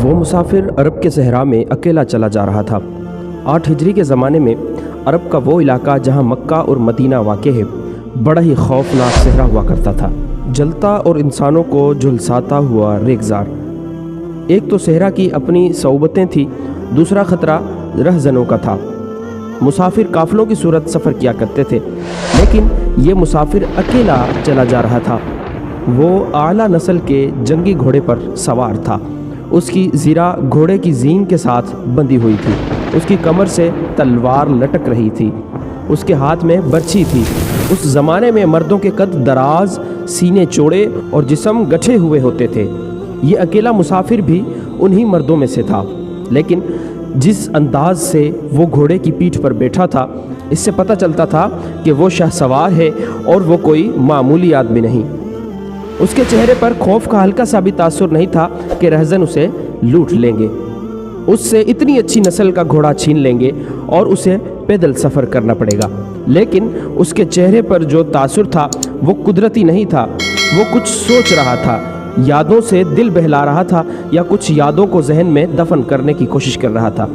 وہ مسافر عرب کے صحرا میں اکیلا چلا جا رہا تھا۔ 8 ہجری کے زمانے میں عرب کا وہ علاقہ جہاں مکہ اور مدینہ واقع ہے بڑا ہی خوفناک صحرا ہوا کرتا تھا، جلتا اور انسانوں کو جھلساتا ہوا ریگزار۔ ایک تو صحرا کی اپنی صعوبتیں تھیں، دوسرا خطرہ رہزنوں کا تھا۔ مسافر قافلوں کی صورت سفر کیا کرتے تھے، لیکن یہ مسافر اکیلا چلا جا رہا تھا۔ وہ اعلیٰ نسل کے جنگی گھوڑے پر سوار تھا۔ اس کی زیرہ گھوڑے کی زین کے ساتھ بندھی ہوئی تھی، اس کی کمر سے تلوار لٹک رہی تھی، اس کے ہاتھ میں برچھی تھی۔ اس زمانے میں مردوں کے قد دراز، سینے چوڑے اور جسم گٹھے ہوئے ہوتے تھے۔ یہ اکیلا مسافر بھی انہی مردوں میں سے تھا، لیکن جس انداز سے وہ گھوڑے کی پیٹھ پر بیٹھا تھا، اس سے پتہ چلتا تھا کہ وہ شاہ سوار ہے اور وہ کوئی معمولی آدمی نہیں۔ اس کے چہرے پر خوف کا ہلکا سا بھی تاثر نہیں تھا کہ رہزن اسے لوٹ لیں گے، اس سے اتنی اچھی نسل کا گھوڑا چھین لیں گے اور اسے پیدل سفر کرنا پڑے گا۔ لیکن اس کے چہرے پر جو تاثر تھا وہ قدرتی نہیں تھا، وہ کچھ سوچ رہا تھا، یادوں سے دل بہلا رہا تھا یا کچھ یادوں کو ذہن میں دفن کرنے کی کوشش کر رہا تھا۔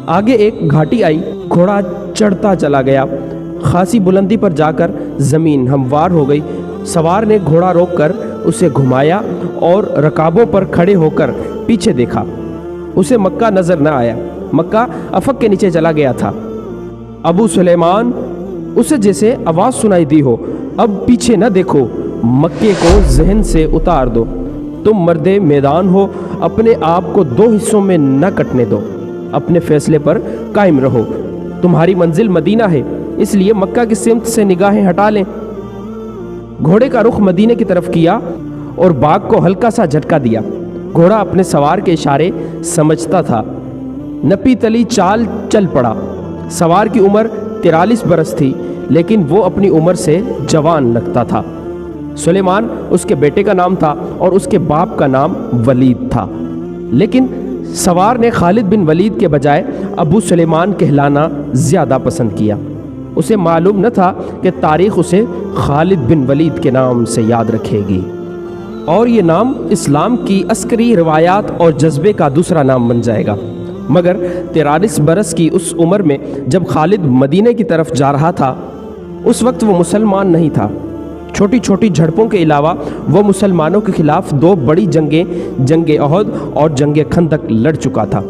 آگے ایک گھاٹی آئی، گھوڑا چڑھتا چلا گیا، خاصی بلندی پر جا کر زمین ہموار ہو گئی۔ سوار نے گھوڑا روک کر اسے گھمایا اور رکابوں پر کھڑے ہو کر پیچھے دیکھا۔ اسے مکہ نظر نہ آیا، مکہ افق کے نیچے چلا گیا تھا۔ ابو سلیمان، اسے جیسے آواز سنائی دی ہو، اب پیچھے نہ دیکھو، مکے کو ذہن سے اتار دو، تم مرد میدان ہو، اپنے آپ کو 2 حصوں میں نہ کٹنے دو، اپنے فیصلے پر قائم رہو، تمہاری منزل مدینہ ہے، اس لیے مکہ کی سمت سے نگاہیں ہٹا لیں۔ گھوڑے کا رخ مدینے کی طرف کیا اور باغ کو ہلکا سا جھٹکا دیا۔ گھوڑا اپنے سوار کے اشارے سمجھتا تھا، نپی تلی چال چل پڑا۔ سوار کی عمر 43 برس تھی، لیکن وہ اپنی عمر سے جوان لگتا تھا۔ سلیمان اس کے بیٹے کا نام تھا اور اس کے باپ کا نام ولید تھا، لیکن سوار نے خالد بن ولید کے بجائے ابو سلیمان کہلانا زیادہ پسند کیا۔ اسے معلوم نہ تھا کہ تاریخ اسے خالد بن ولید کے نام سے یاد رکھے گی، اور یہ نام اسلام کی عسکری روایات اور جذبے کا دوسرا نام بن جائے گا۔ مگر 43 برس کی اس عمر میں جب خالد مدینے کی طرف جا رہا تھا، اس وقت وہ مسلمان نہیں تھا۔ چھوٹی چھوٹی جھڑپوں کے علاوہ وہ مسلمانوں کے خلاف 2 بڑی جنگیں، جنگ احد اور جنگ خندق لڑ چکا تھا۔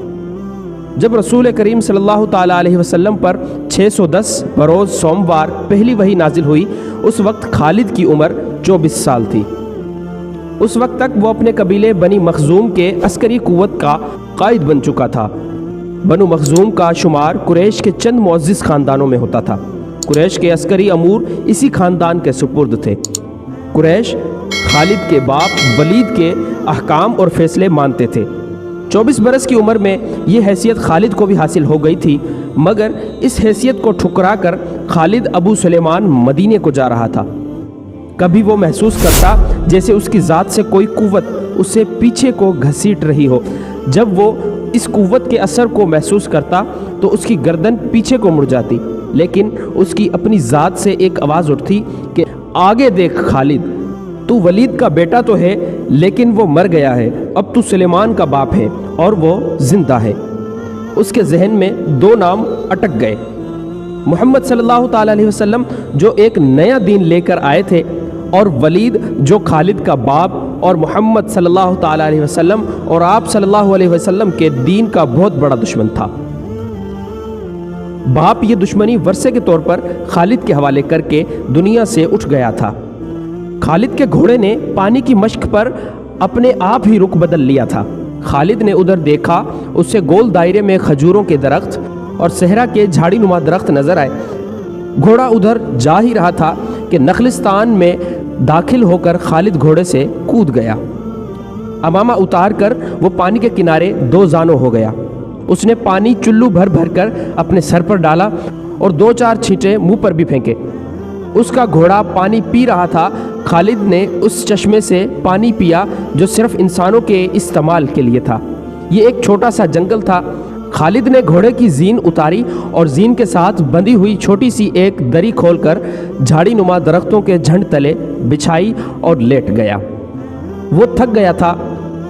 جب رسول کریم صلی اللہ تعالیٰ علیہ وسلم پر 610 بروز سوموار پہلی وحی نازل ہوئی، اس وقت خالد کی عمر 24 سال تھی۔ اس وقت تک وہ اپنے قبیلے بنی مخزوم کے عسکری قوت کا قائد بن چکا تھا۔ بنو مخزوم کا شمار قریش کے چند معزز خاندانوں میں ہوتا تھا۔ قریش کے عسکری امور اسی خاندان کے سپرد تھے۔ قریش خالد کے باپ ولید کے احکام اور فیصلے مانتے تھے۔ 24 برس کی عمر میں یہ حیثیت خالد کو بھی حاصل ہو گئی تھی، مگر اس حیثیت کو ٹھکرا کر خالد ابو سلیمان مدینے کو جا رہا تھا۔ کبھی وہ محسوس کرتا جیسے اس کی ذات سے کوئی قوت اسے پیچھے کو گھسیٹ رہی ہو۔ جب وہ اس قوت کے اثر کو محسوس کرتا تو اس کی گردن پیچھے کو مڑ جاتی، لیکن اس کی اپنی ذات سے ایک آواز اٹھتی کہ آگے دیکھ خالد، تو ولید کا بیٹا تو ہے لیکن وہ مر گیا ہے، اب تو سلیمان کا باپ ہے اور وہ زندہ ہے۔ اس کے ذہن میں 2 نام اٹک گئے، محمد صلی اللہ تعالیٰ علیہ وسلم جو ایک نیا دین لے کر آئے تھے، اور ولید جو خالد کا باپ اور محمد صلی اللہ تعالیٰ علیہ وسلم اور آپ صلی اللہ علیہ وسلم کے دین کا بہت بڑا دشمن تھا۔ باپ یہ دشمنی ورثے کے طور پر خالد کے حوالے کر کے دنیا سے اٹھ گیا تھا۔ خالد کے گھوڑے نے پانی کی مشق پر اپنے آپ ہی رخ بدل لیا تھا۔ خالد نے ادھر دیکھا، اسے گول دائرے میں کھجوروں کے درخت اور صحرا کے جھاڑی نما درخت نظر آئے۔ گھوڑا ادھر جا ہی رہا تھا کہ نخلستان میں داخل ہو کر خالد گھوڑے سے کود گیا۔ امامہ اتار کر وہ پانی کے کنارے 2 زانوں ہو گیا۔ اس نے پانی چلو بھر بھر کر اپنے سر پر ڈالا اور 2-4 چھینٹے منہ پر بھی پھینکے۔ اس کا گھوڑا پانی پی رہا تھا۔ خالد نے اس چشمے سے پانی پیا جو صرف انسانوں کے استعمال کے لیے تھا۔ یہ ایک چھوٹا سا جنگل تھا۔ خالد نے گھوڑے کی زین اتاری اور زین کے ساتھ بندھی ہوئی چھوٹی سی ایک دری کھول کر جھاڑی نما درختوں کے جھنڈ تلے بچھائی اور لیٹ گیا۔ وہ تھک گیا تھا،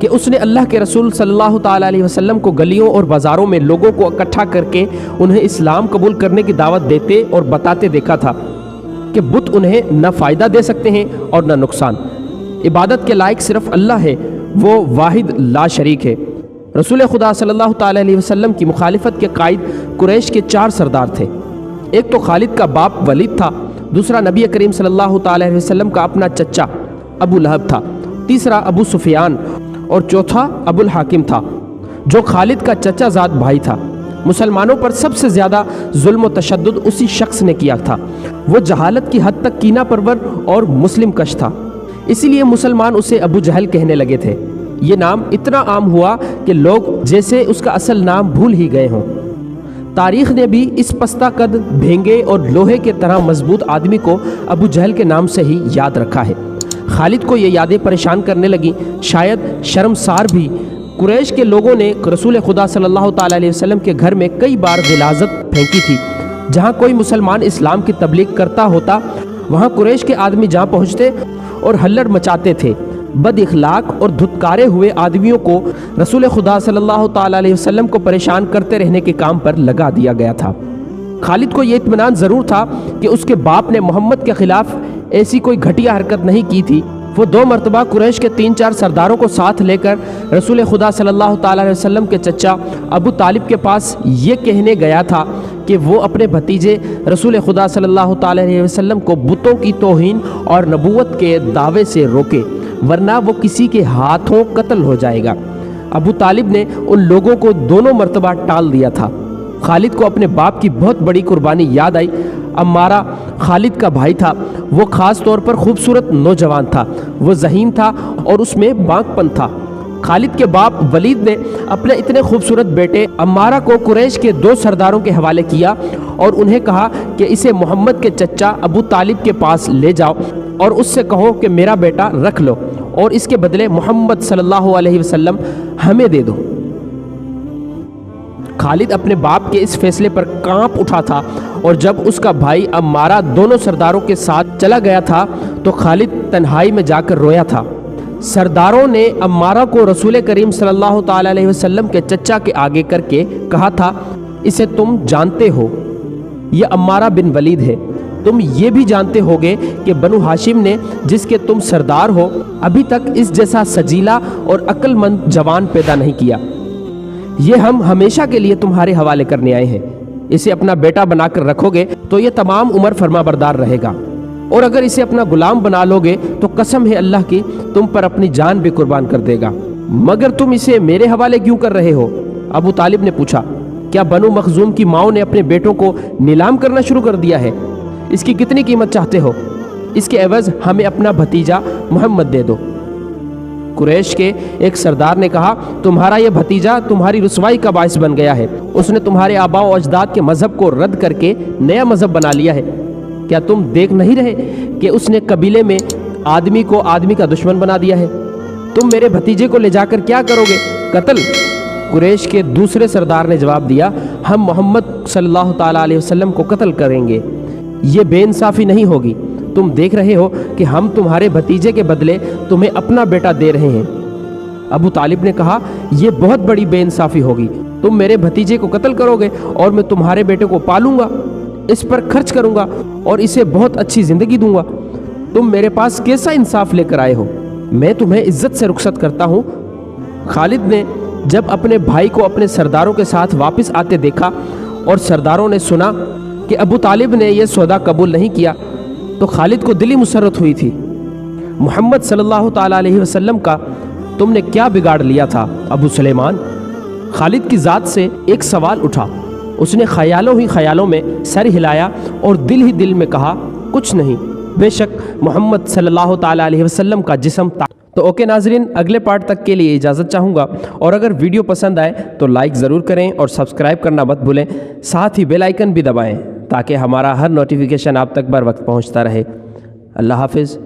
کہ اس نے اللہ کے رسول صلی اللہ تعالیٰ علیہ وسلم کو گلیوں اور بازاروں میں لوگوں کو اکٹھا کر کے انہیں اسلام قبول کرنے کی دعوت دیتے اور بتاتے دیکھا تھا کہ بت انہیں نہ فائدہ دے سکتے ہیں اور نہ نقصان۔ عبادت کے لائق صرف اللہ ہے، وہ واحد لا شریک ہے۔ رسول خدا صلی اللہ تعالیٰ علیہ وسلم کی مخالفت کے قائد قریش کے 4 سردار تھے۔ ایک تو خالد کا باپ ولید تھا، دوسرا نبی کریم صلی اللہ تعالیٰ علیہ وسلم کا اپنا چچا ابو لہب تھا، تیسرا ابو سفیان اور چوتھا ابو الحاکم تھا جو خالد کا چچا زاد بھائی تھا۔ مسلمانوں پر سب سے زیادہ ظلم و تشدد اسی شخص نے کیا تھا۔ وہ جہالت کی حد تک کینہ پرور اور مسلم کش تھا، اسی لیے مسلمان اسے ابو جہل کہنے لگے تھے۔ یہ نام اتنا عام ہوا کہ لوگ جیسے اس کا اصل نام بھول ہی گئے ہوں۔ تاریخ نے بھی اس پستہ قد، بھینگے اور لوہے کے طرح مضبوط آدمی کو ابو جہل کے نام سے ہی یاد رکھا ہے۔ خالد کو یہ یادیں پریشان کرنے لگیں، شاید شرمسار بھی۔ قریش کے لوگوں نے رسول خدا صلی اللہ تعالیٰ علیہ وسلم کے گھر میں کئی بار غلاظت پھینکی تھی۔ جہاں کوئی مسلمان اسلام کی تبلیغ کرتا ہوتا وہاں قریش کے آدمی جہاں پہنچتے اور ہلڑ مچاتے تھے۔ بد اخلاق اور دھتکارے ہوئے آدمیوں کو رسول خدا صلی اللہ تعالیٰ علیہ وسلم کو پریشان کرتے رہنے کے کام پر لگا دیا گیا تھا۔ خالد کو یہ اطمینان ضرور تھا کہ اس کے باپ نے محمد کے خلاف ایسی کوئی گھٹیا حرکت نہیں کی تھی۔ وہ 2 مرتبہ قریش کے 3-4 سرداروں کو ساتھ لے کر رسول خدا صلی اللہ تعالیٰ علیہ وسلم کے چچا ابو طالب کے پاس یہ کہنے گیا تھا کہ وہ اپنے بھتیجے رسول خدا صلی اللہ تعالیٰ علیہ وسلم کو بتوں کی توہین اور نبوت کے دعوے سے روکے، ورنہ وہ کسی کے ہاتھوں قتل ہو جائے گا۔ ابو طالب نے ان لوگوں کو دونوں مرتبہ ٹال دیا تھا۔ خالد کو اپنے باپ کی بہت بڑی قربانی یاد آئی۔ عمارہ خالد کا بھائی تھا، وہ خاص طور پر خوبصورت نوجوان تھا، وہ ذہین تھا اور اس میں بانک پن تھا۔ خالد کے باپ ولید نے اپنے اتنے خوبصورت بیٹے عمارہ کو قریش کے 2 سرداروں کے حوالے کیا اور انہیں کہا کہ اسے محمد کے چچا ابو طالب کے پاس لے جاؤ اور اس سے کہو کہ میرا بیٹا رکھ لو اور اس کے بدلے محمد صلی اللہ علیہ وسلم ہمیں دے دو۔ خالد اپنے باپ کے اس فیصلے پر کانپ اٹھا تھا اور جب اس کا بھائی عمارہ دونوں سرداروں کے ساتھ چلا گیا تھا تو خالد تنہائی میں جا کر رویا تھا۔ سرداروں نے عمارہ کو رسول کریم صلی اللہ تعالیٰ علیہ وسلم کے چچا کے آگے کر کے کہا تھا، اسے تم جانتے ہو، یہ عمارہ بن ولید ہے۔ تم یہ بھی جانتے ہوگے کہ بنو ہاشم نے جس کے تم سردار ہو ابھی تک اس جیسا سجیلا اور عقل مند جوان پیدا نہیں کیا۔ یہ ہم ہمیشہ کے لیے تمہارے حوالے کرنے آئے ہیں۔ اسے اپنا بیٹا بنا کر رکھو گے تو یہ تمام عمر فرما بردار رہے گا، اور اگر اسے اپنا غلام بنا لو گے تو قسم ہے اللہ کی تم پر اپنی جان بھی قربان کر دے گا۔ مگر تم اسے میرے حوالے کیوں کر رہے ہو؟ ابو طالب نے پوچھا۔ کیا بنو مخزوم کی ماؤں نے اپنے بیٹوں کو نیلام کرنا شروع کر دیا ہے؟ اس کی کتنی قیمت چاہتے ہو؟ اس کے عوض ہمیں اپنا بھتیجا محمد دے دو۔ قریش کے ایک سردار نے کہا، تمہارا یہ بھتیجا تمہاری رسوائی کا باعث بن گیا ہے۔ اس نے تمہارے آباء و اجداد کے مذہب کو رد کر کے نیا مذہب بنا لیا ہے۔ کیا تم دیکھ نہیں رہے کہ اس نے قبیلے میں آدمی کو آدمی کا دشمن بنا دیا ہے؟ تم میرے بھتیجے کو لے جا کر کیا کرو گے؟ قتل۔ قریش کے دوسرے سردار نے جواب دیا، ہم محمد صلی اللہ تعالیٰ علیہ وسلم کو قتل کریں گے۔ یہ بے انصافی نہیں ہوگی۔ تم دیکھ رہے ہو کہ ہم تمہارے بھتیجے کے بدلے تمہیں اپنا بیٹا دے رہے ہیں۔ ابو طالب نے کہا، یہ بہت بڑی بے انصافی ہوگی۔ تم میرے بھتیجے کو قتل کرو گے اور میں تمہارے بیٹے کو پالوں گا، اس پر خرچ کروں گا اور اسے بہت اچھی زندگی دوں گا۔ تم میرے پاس کیسا انصاف لے کر آئے ہو؟ میں تمہیں عزت سے رخصت کرتا ہوں۔ خالد نے جب اپنے بھائی کو اپنے سرداروں کے ساتھ واپس آتے دیکھا اور سرداروں نے سنا کہ ابو طالب نے یہ سودا قبول نہیں کیا تو خالد کو دلی مسرت ہوئی تھی۔ محمد صلی اللہ تعالیٰ علیہ وسلم کا تم نے کیا بگاڑ لیا تھا ابو سلیمان؟ خالد کی ذات سے ایک سوال اٹھا۔ اس نے خیالوں ہی خیالوں میں سر ہلایا اور دل ہی دل میں کہا، کچھ نہیں، بے شک محمد صلی اللہ تعالیٰ علیہ وسلم کا جسم تو اوکے ناظرین، اگلے پارٹ تک کے لیے اجازت چاہوں گا، اور اگر ویڈیو پسند آئے تو لائک ضرور کریں اور سبسکرائب کرنا مت بھولیں، ساتھ ہی بیل آئیکن بھی دبائیں تاکہ ہمارا ہر نوٹیفیکیشن آپ تک بر وقت پہنچتا رہے۔ اللہ حافظ۔